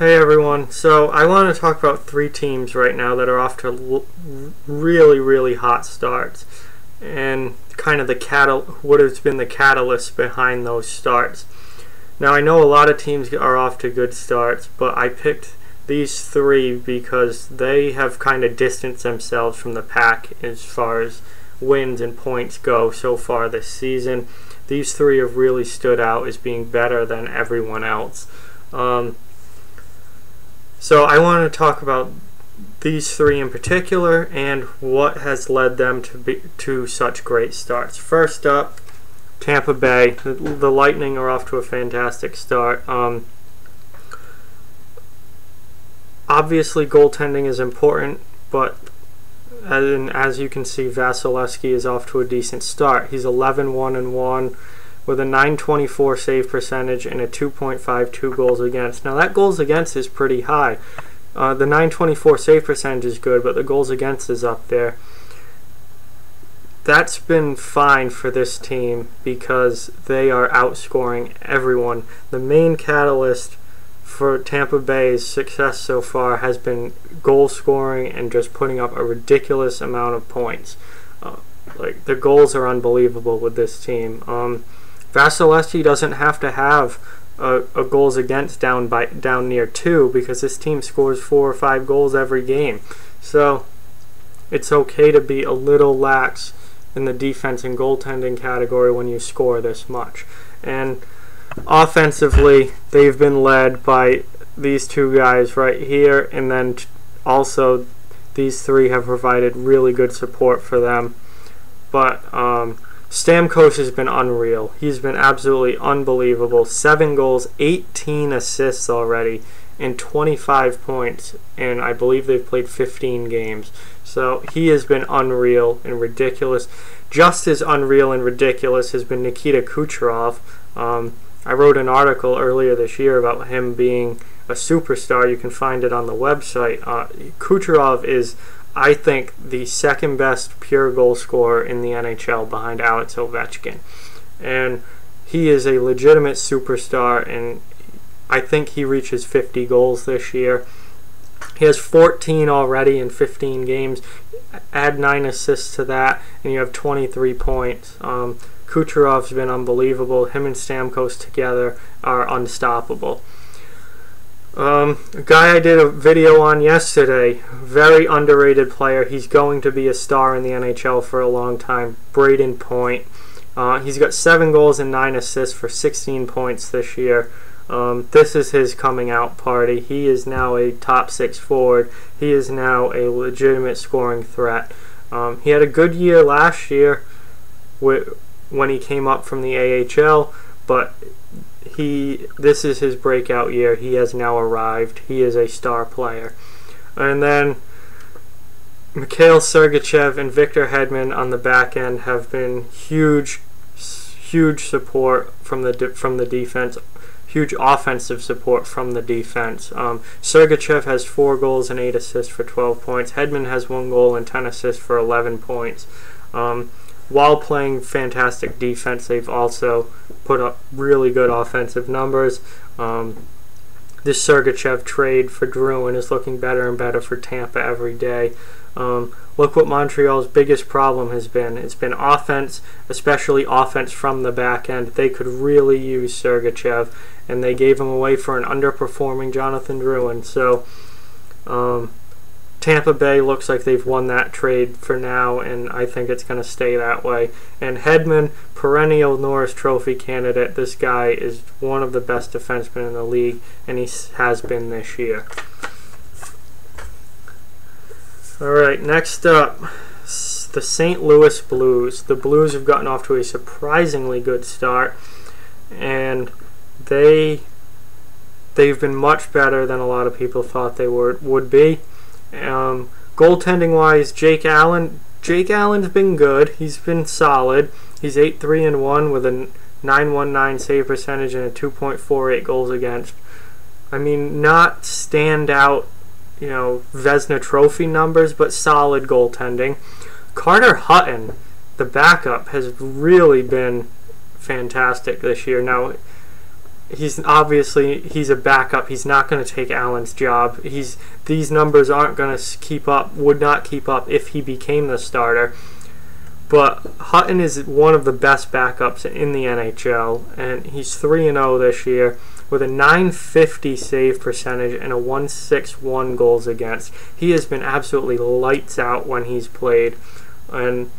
Hey everyone, so I want to talk about three teams right now that are off to really hot starts and kind of what has been the catalyst behind those starts. Now I know a lot of teams are off to good starts, but I picked these three because they have kind of distanced themselves from the pack as far as wins and points go so far this season. These three have really stood out as being better than everyone else. So I want to talk about these three in particular and what has led them to such great starts. First up, Tampa Bay. The Lightning are off to a fantastic start. Obviously, goaltending is important, but as you can see, Vasilevsky is off to a decent start. He's 11-1-1 with a .924 save percentage and a 2.52 goals against. Now that goals against is pretty high. The .924 save percentage is good, but the goals against is up there. That's been fine for this team because they are outscoring everyone. The main catalyst for Tampa Bay's success so far has been goal scoring and just putting up a ridiculous amount of points. Like the goals are unbelievable with this team. Vasilevsky doesn't have to have a goals against down near 2 because this team scores 4 or 5 goals every game. So it's okay to be a little lax in the defense and goaltending category when you score this much. And offensively, they've been led by these two guys right here, and then also these three have provided really good support for them. But Stamkos has been unreal. He's been absolutely unbelievable. 7 goals, 18 assists already, and 25 points, and I believe they've played 15 games. So he has been unreal and ridiculous. Just as unreal and ridiculous has been Nikita Kucherov. I wrote an article earlier this year about him being a superstar. You can find it on the website. Kucherov is, I think, the second best pure goal scorer in the NHL behind Alex Ovechkin. And he is a legitimate superstar, and I think he reaches 50 goals this year. He has 14 already in 15 games. Add 9 assists to that, and you have 23 points. Kucherov's been unbelievable. Him and Stamkos together are unstoppable. A guy I did a video on yesterday, very underrated player. He's going to be a star in the NHL for a long time. Braden Point. He's got 7 goals and 9 assists for 16 points this year. This is his coming out party. He is now a top 6 forward. He is now a legitimate scoring threat. He had a good year last year when he came up from the AHL, but this is his breakout year. He has now arrived. He is a star player. And then Mikhail Sergachev and Victor Hedman on the back end have been huge support from the defense. Huge offensive support from the defense. Sergachev has 4 goals and 8 assists for 12 points. Hedman has 1 goal and 10 assists for 11 points. While playing fantastic defense, they've also put up really good offensive numbers. This Sergachev trade for Drouin is looking better and better for Tampa every day. Look what Montreal's biggest problem has been. It's been offense, especially offense from the back end. They could really use Sergachev, and they gave him away for an underperforming Jonathan Drouin. So Tampa Bay looks like they've won that trade for now, and I think it's going to stay that way. And Hedman, perennial Norris Trophy candidate. This guy is one of the best defensemen in the league, and he has been this year. Alright, next up, the St. Louis Blues. The Blues have gotten off to a surprisingly good start, and they've been much better than a lot of people thought they would be. Goaltending wise, Jake Allen's been good. He's been solid. He's 8-3-1 with a .919 save percentage and a 2.48 goals against. I mean, not standout, Vezina Trophy numbers, but solid goaltending. Carter Hutton, the backup, has really been fantastic this year. Now, he's a backup. He's not going to take Allen's job. These numbers aren't going to keep up, would not keep up if he became the starter. But Hutton is one of the best backups in the NHL, and he's 3-0 this year with a .950 save percentage and a .161 goals against. He has been absolutely lights out when he's played, and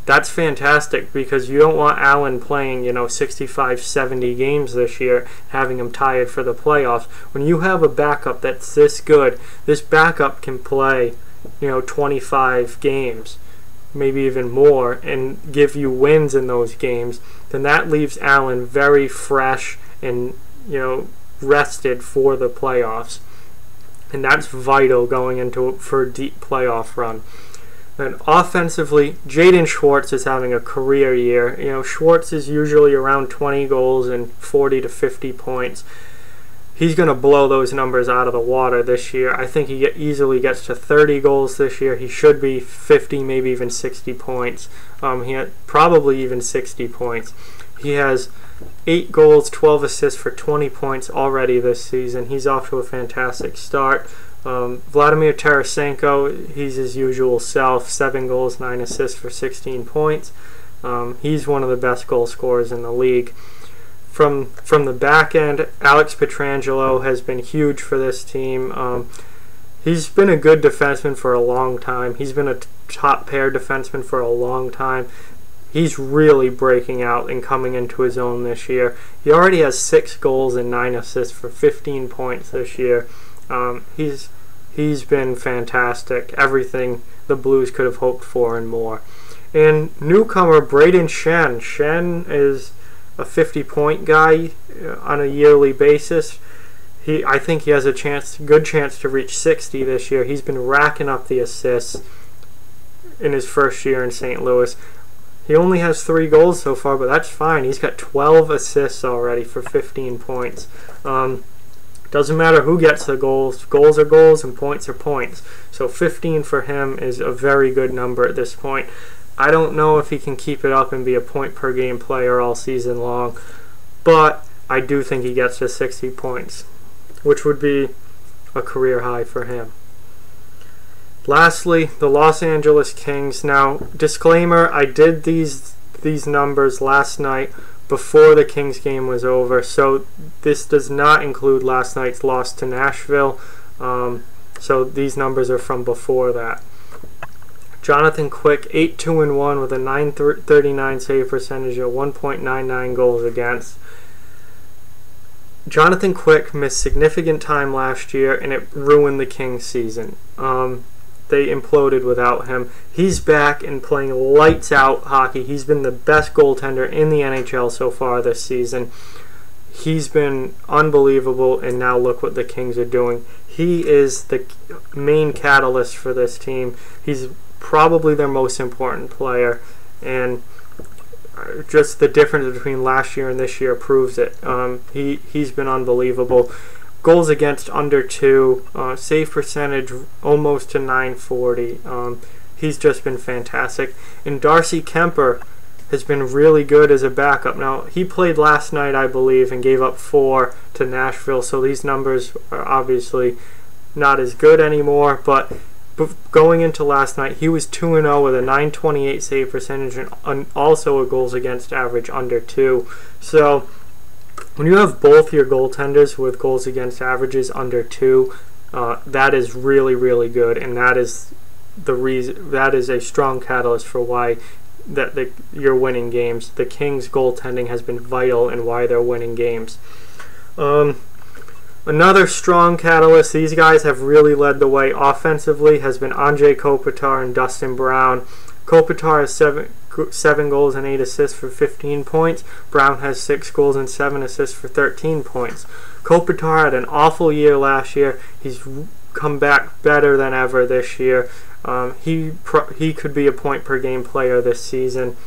that's fantastic because you don't want Allen playing, 65, 70 games this year, having him tired for the playoffs. When you have a backup that's this good, this backup can play, 25 games, maybe even more, and give you wins in those games, then that leaves Allen very fresh and, rested for the playoffs. And that's vital going into for a deep playoff run. And offensively, Jaden Schwartz is having a career year. Schwartz is usually around 20 goals and 40 to 50 points. He's going to blow those numbers out of the water this year. I think he easily gets to 30 goals this year. He should be 50, maybe even 60 points. He had probably even 60 points. He has 8 goals, 12 assists for 20 points already this season. He's off to a fantastic start. Vladimir Tarasenko, he's his usual self, 7 goals, 9 assists for 16 points. He's one of the best goal scorers in the league. From the back end, Alex Pietrangelo has been huge for this team. He's been a good defenseman for a long time. He's been a top pair defenseman for a long time. He's really breaking out and coming into his own this year. He already has 6 goals and 9 assists for 15 points this year. He's been fantastic. Everything the Blues could have hoped for and more. And newcomer Braden Shen. Shen is a 50-point guy on a yearly basis. I think he has a good chance to reach 60 this year. He's been racking up the assists in his first year in St. Louis. He only has 3 goals so far, but that's fine. He's got 12 assists already for 15 points. Doesn't matter who gets the goals. Goals are goals and points are points. So 15 for him is a very good number at this point. I don't know if he can keep it up and be a point-per-game player all season long, but I do think he gets to 60 points, which would be a career high for him. Lastly, the Los Angeles Kings. Now, disclaimer, I did these numbers last night before the Kings game was over, so this does not include last night's loss to Nashville. So these numbers are from before that. Jonathan Quick, 8-2-1 with a .939 save percentage and 1.99 goals against. Jonathan Quick missed significant time last year, and it ruined the Kings season. They imploded without him. He's back and playing lights out hockey. He's been the best goaltender in the NHL so far this season. He's been unbelievable, and now look what the Kings are doing. He is the main catalyst for this team. He's probably their most important player, and just the difference between last year and this year proves it. He's been unbelievable. Goals against under 2, save percentage almost to .940. He's just been fantastic. And Darcy Kemper has been really good as a backup. Now, he played last night, I believe, and gave up 4 to Nashville, so these numbers are obviously not as good anymore, but going into last night, he was 2-0 with a .928 save percentage and also a goals against average under 2. So when you have both your goaltenders with goals against averages under 2, that is really, really good, and that is the reason. That is a strong catalyst for why you're winning games. The Kings' goaltending has been vital in why they're winning games. Another strong catalyst, these guys have really led the way offensively, has been Andrei Kopitar and Dustin Brown. Kopitar has 7 goals and 8 assists for 15 points. Brown has 6 goals and 7 assists for 13 points. Kopitar had an awful year last year. He's come back better than ever this year. He could be a point-per-game player this season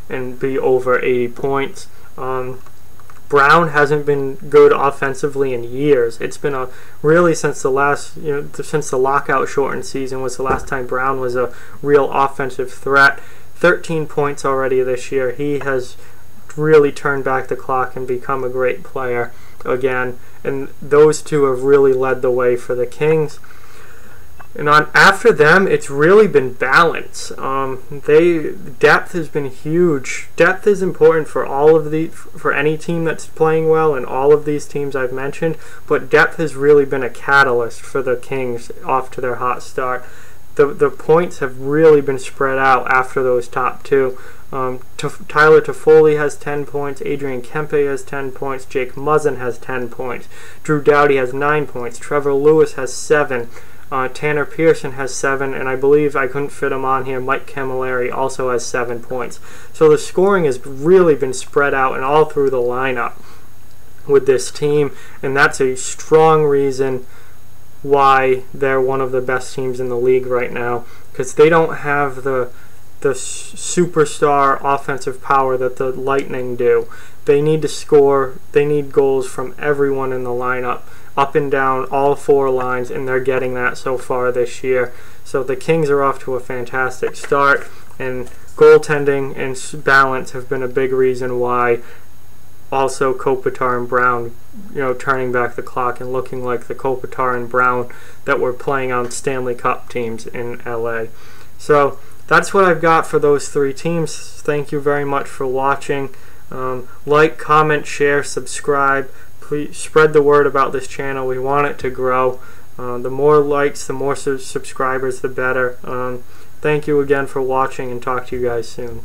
and be over 80 points. Brown hasn't been good offensively in years. It's been really since the lockout shortened season was the last time Brown was a real offensive threat. 13 points already this year. He has really turned back the clock and become a great player. again, and those two have really led the way for the Kings. And after them, it's really been balance. Depth has been huge. Depth is important for for any team that's playing well, and all of these teams I've mentioned. But depth has really been a catalyst for the Kings off to their hot start. The points have really been spread out after those top two. Tyler Toffoli has 10 points, Adrian Kempe has 10 points, Jake Muzzin has 10 points, Drew Doughty has 9 points, Trevor Lewis has 7, Tanner Pearson has 7, and I believe I couldn't fit him on here, Mike Camilleri also has 7 points. So the scoring has really been spread out and all through the lineup with this team, and that's a strong reason why they're one of the best teams in the league right now, because they don't have the superstar offensive power that the Lightning do. They need to score, they need goals from everyone in the lineup, up and down all 4 lines, and they're getting that so far this year. So the Kings are off to a fantastic start, and goaltending and balance have been a big reason why. Also Kopitar and Brown, turning back the clock and looking like the Kopitar and Brown that were playing on Stanley Cup teams in LA. So that's what I've got for those 3 teams. Thank you very much for watching. Like, comment, share, subscribe. Please spread the word about this channel. We want it to grow. The more likes, the more subscribers, the better. Thank you again for watching, and talk to you guys soon.